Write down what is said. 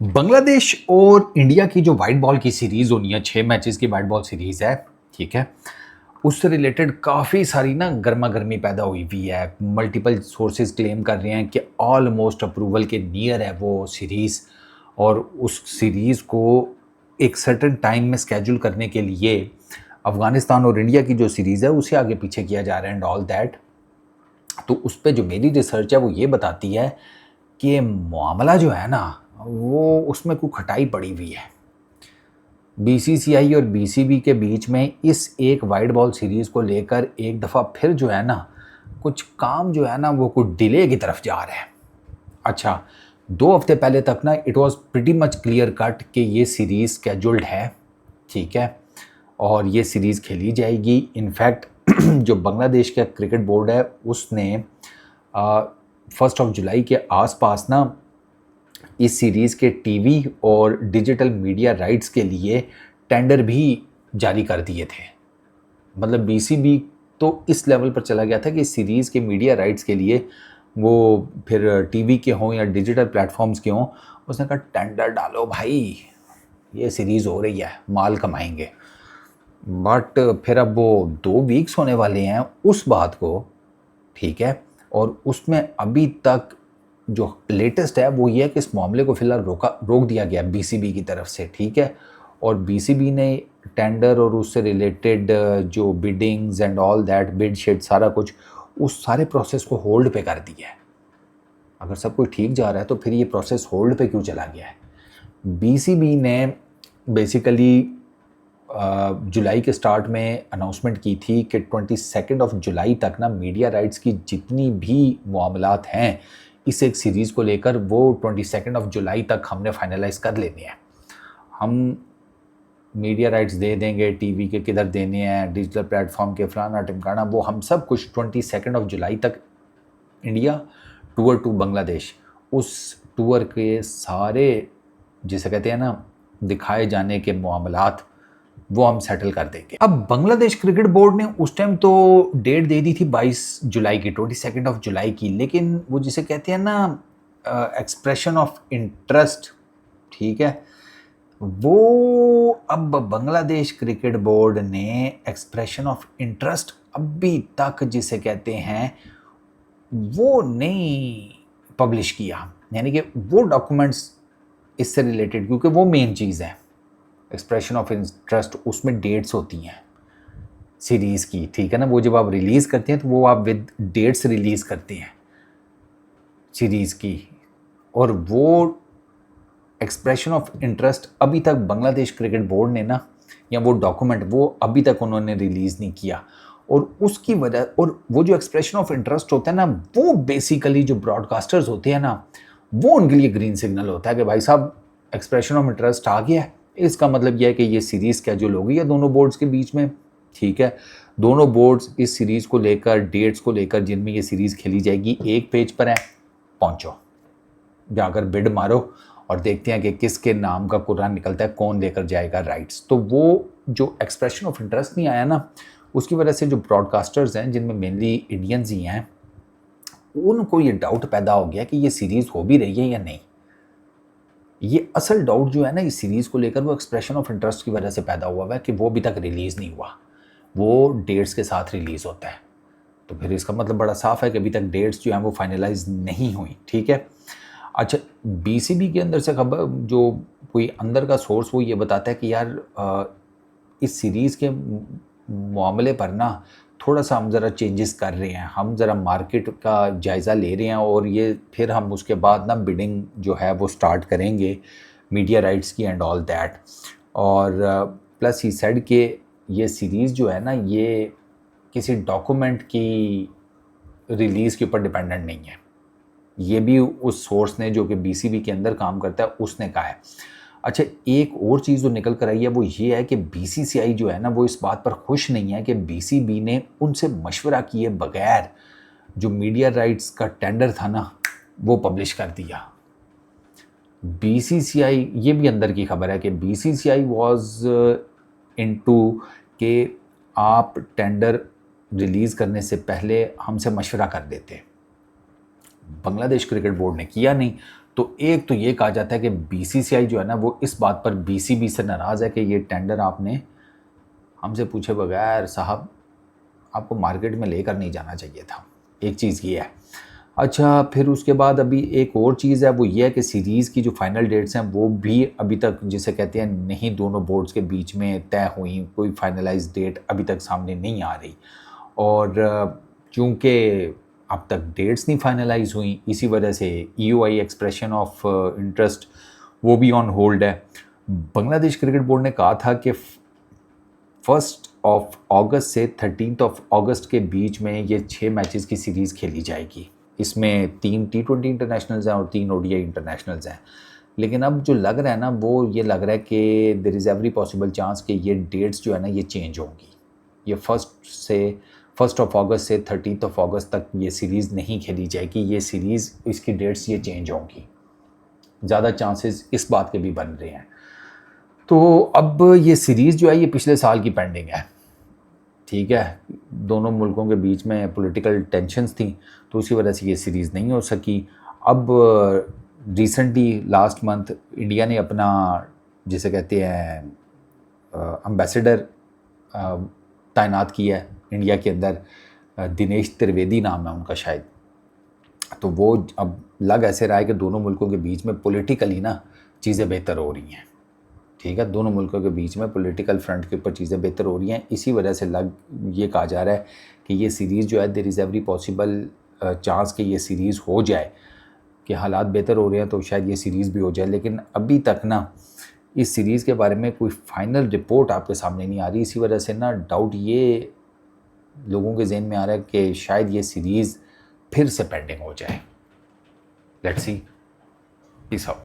बांग्लादेश और इंडिया की जो वाइट बॉल की सीरीज़ होनी है, 6 मैचेस की वाइट बॉल सीरीज़ है, ठीक है? उससे रिलेटेड काफ़ी सारी ना गरमा-गर्मी पैदा हुई हुई है। मल्टीपल सोर्सेज़ क्लेम कर रहे हैं कि ऑलमोस्ट अप्रूवल के नियर है वो सीरीज़, और उस सीरीज़ को एक सर्टेन टाइम में शेड्यूल करने के लिए अफ़गानिस्तान और इंडिया की जो सीरीज़ है, उसे आगे पीछे किया जा रहा है एंड ऑल दैट। तो उस पे जो मेरी रिसर्च है, वो ये बताती है कि मामला जो है ना, वो उसमें कुछ खटाई पड़ी हुई है। बीसीसीआई और बीसीबी के बीच में इस एक वाइड बॉल सीरीज़ को लेकर एक दफ़ा फिर जो है ना, कुछ काम जो है ना, वो कुछ डिले की तरफ जा रहा है। अच्छा, 2 हफ्ते पहले तक ना it was pretty much clear cut कि ये सीरीज़ शेड्यूल्ड है, ठीक है? और ये सीरीज़ खेली जाएगी। इनफैक्ट जो बांग्लादेश का क्रिकेट बोर्ड है, उसने 1 जुलाई के आसपास ना इस सीरीज़ के टीवी और डिजिटल मीडिया राइट्स के लिए टेंडर भी जारी कर दिए थे। मतलब बीसीबी तो इस लेवल पर चला गया था कि सीरीज़ के मीडिया राइट्स के लिए वो फिर टीवी के हों या डिजिटल प्लेटफॉर्म्स के हों, उसने कहा टेंडर डालो भाई, ये सीरीज़ हो रही है, माल कमाएंगे। बट फिर अब वो 2 वीक्स होने वाले हैं उस बात को, ठीक है? और उसमें अभी तक जो लेटेस्ट है वो ये है कि इस मामले को फ़िलहाल रोक दिया गया बीसीबी की तरफ से, ठीक है? और बीसीबी ने टेंडर और उससे रिलेटेड जो beadings and all that, bid sheet सारा कुछ, उस सारे प्रोसेस को होल्ड पे कर दिया है। अगर सब कुछ ठीक जा रहा है तो फिर ये प्रोसेस होल्ड पे क्यों चला गया है? बीसीबी ने बेसिकली जुलाई के स्टार्ट में अनाउंसमेंट की थी कि 22 जुलाई तक ना मीडिया राइट्स की जितनी भी मामलात हैं इस एक सीरीज़ को लेकर, वो 22 जुलाई तक हमने फाइनलाइज़ कर लेने हैं। हम मीडिया राइट्स दे देंगे, टीवी के किधर देने हैं, डिजिटल प्लेटफॉर्म के फलाना टिमकाना, वो हम सब कुछ 22 जुलाई तक इंडिया टूर टू बांग्लादेश, उस टूर के सारे जिसे कहते हैं ना दिखाए जाने के मामलात, वो हम सेटल कर देंगे। अब बांग्लादेश क्रिकेट बोर्ड ने उस टाइम तो डेट दे दी थी 22 जुलाई की, 22 जुलाई की, लेकिन वो जिसे कहते हैं ना एक्सप्रेशन ऑफ इंटरेस्ट, ठीक है, वो अब बांग्लादेश क्रिकेट बोर्ड ने एक्सप्रेशन ऑफ इंटरेस्ट अभी तक जिसे कहते हैं वो नहीं पब्लिश किया। यानी कि वो डॉक्यूमेंट्स इससे रिलेटेड, क्योंकि वो मेन चीज़ है एक्सप्रेशन ऑफ इंटरेस्ट, उसमें डेट्स होती हैं सीरीज़ की, ठीक है ना? वो जब आप रिलीज़ करते हैं तो वो आप विद डेट्स रिलीज़ करते हैं सीरीज़ की, और वो एक्सप्रेशन ऑफ इंटरेस्ट अभी तक बांग्लादेश क्रिकेट बोर्ड ने ना, या वो डॉक्यूमेंट वो अभी तक उन्होंने रिलीज़ नहीं किया। और उसकी वजह, और वो जो एक्सप्रेशन ऑफ इंटरेस्ट होता है ना, वो बेसिकली जो ब्रॉडकास्टर्स होते हैं ना, वो उनके लिए ग्रीन सिग्नल होता है कि भाई साहब एक्सप्रेशन ऑफ इंटरेस्ट आ गया है, इसका मतलब यह है कि ये सीरीज़ स्केड्यूल हो गई है दोनों बोर्ड्स के बीच में, ठीक है? दोनों बोर्ड्स इस सीरीज़ को लेकर, डेट्स को लेकर जिनमें ये सीरीज़ खेली जाएगी, एक पेज पर है, पहुँचो, जाकर बिड मारो और देखते हैं कि किसके नाम का कुरान निकलता है, कौन लेकर जाएगा राइट्स। तो वो जो एक्सप्रेशन ऑफ इंटरेस्ट नहीं आया ना, उसकी वजह से जो ब्रॉडकास्टर्स हैं, जिनमें मेनली इंडियंस ही हैं, उनको ये डाउट पैदा हो गया कि ये सीरीज़ हो भी रही है या नहीं। ये असल डाउट जो है ना इस सीरीज़ को लेकर, वो एक्सप्रेशन ऑफ इंटरेस्ट की वजह से पैदा हुआ है कि वो अभी तक रिलीज़ नहीं हुआ, वो डेट्स के साथ रिलीज़ होता है। तो फिर इसका मतलब बड़ा साफ है कि अभी तक डेट्स जो हैं वो फाइनलाइज नहीं हुई, ठीक है? अच्छा, बीसीबी के अंदर से खबर, जो कोई अंदर का सोर्स, वो ये बताता है कि यार इस सीरीज़ के मामले पर ना थोड़ा सा हम ज़रा चेंजेस कर रहे हैं, हम ज़रा मार्केट का जायज़ा ले रहे हैं, और ये फिर हम उसके बाद ना बिडिंग जो है वो स्टार्ट करेंगे मीडिया राइट्स की एंड ऑल दैट। और प्लस ही सेड कि ये सीरीज़ जो है ना, ये किसी डॉक्यूमेंट की रिलीज़ के ऊपर डिपेंडेंट नहीं है। ये भी उस सोर्स ने, जो कि बीसीबी के अंदर काम करता है, उसने कहा है। अच्छा, एक और चीज़ जो निकल कर आई है वो ये है कि बीसीसीआई जो है ना, वो इस बात पर खुश नहीं है कि बीसीबी ने उनसे मशवरा किए बगैर जो मीडिया राइट्स का टेंडर था ना, वो पब्लिश कर दिया। बीसीसीआई, ये भी अंदर की खबर है कि बीसीसीआई वाज इनटू कि आप टेंडर रिलीज़ करने से पहले हमसे मशवरा कर देते। बांग्लादेश क्रिकेट बोर्ड ने किया नहीं, तो एक तो ये कहा जाता है कि बीसीसीआई जो है ना वो इस बात पर बीसीबी से नाराज़ है कि ये टेंडर आपने हमसे पूछे बगैर साहब आपको मार्केट में लेकर नहीं जाना चाहिए था। एक चीज़ ये है। अच्छा, फिर उसके बाद अभी एक और चीज़ है, वो ये है कि सीरीज़ की जो फाइनल डेट्स हैं वो भी अभी तक जिसे कहते हैं नहीं दोनों बोर्ड्स के बीच में तय हुई, कोई फाइनलाइज डेट अभी तक सामने नहीं आ रही। और चूँकि अब तक डेट्स नहीं फाइनलाइज हुई, इसी वजह से ईओआई एक्सप्रेशन ऑफ इंटरेस्ट वो भी ऑन होल्ड है। बांग्लादेश क्रिकेट बोर्ड ने कहा था कि 1 अगस्त से 13 अगस्त के बीच में ये 6 मैचेस की सीरीज़ खेली जाएगी। इसमें 3 T20 इंटरनेशनल्स हैं और 3 ओडीआई इंटरनेशनल्स हैं। लेकिन अब जो लग रहा है ना वो ये लग रहा है कि there is every possible chance कि ये डेट्स जो है ना ये चेंज होंगी। ये 1 अगस्त से 13 अगस्त तक ये सीरीज़ नहीं खेली जाएगी। ये सीरीज़ इसकी डेट्स ये चेंज होंगी। ज़्यादा चांसेस इस बात के भी बन रहे हैं। तो अब ये सीरीज़ जो है ये पिछले साल की पेंडिंग है, ठीक है। दोनों मुल्कों के बीच में पॉलिटिकल टेंशन्स थी तो उसी वजह से ये सीरीज़ नहीं हो सकी। अब रिसेंटली लास्ट मंथ इंडिया ने अपना जिसे कहते हैं एम्बेसडर तैनात किया है इंडिया के अंदर। दिनेश त्रिवेदी नाम है उनका शायद। तो वो अब लग ऐसे रहा है कि दोनों मुल्कों के बीच में पॉलिटिकली ना चीज़ें बेहतर हो रही हैं, ठीक है। दोनों मुल्कों के बीच में पॉलिटिकल फ्रंट के ऊपर चीज़ें बेहतर हो रही हैं। इसी वजह से ये कहा जा रहा है कि ये सीरीज़ जो है there is every possible chance कि ये सीरीज़ हो जाए, कि हालात बेहतर हो रहे हैं तो शायद ये सीरीज़ भी हो जाए। लेकिन अभी तक ना इस सीरीज़ के बारे में कोई फाइनल रिपोर्ट आपके सामने नहीं आ रही। इसी वजह से ना डाउट ये लोगों के जहन में आ रहा है कि शायद ये सीरीज़ फिर से पेंडिंग हो जाए। Let's see. Peace out.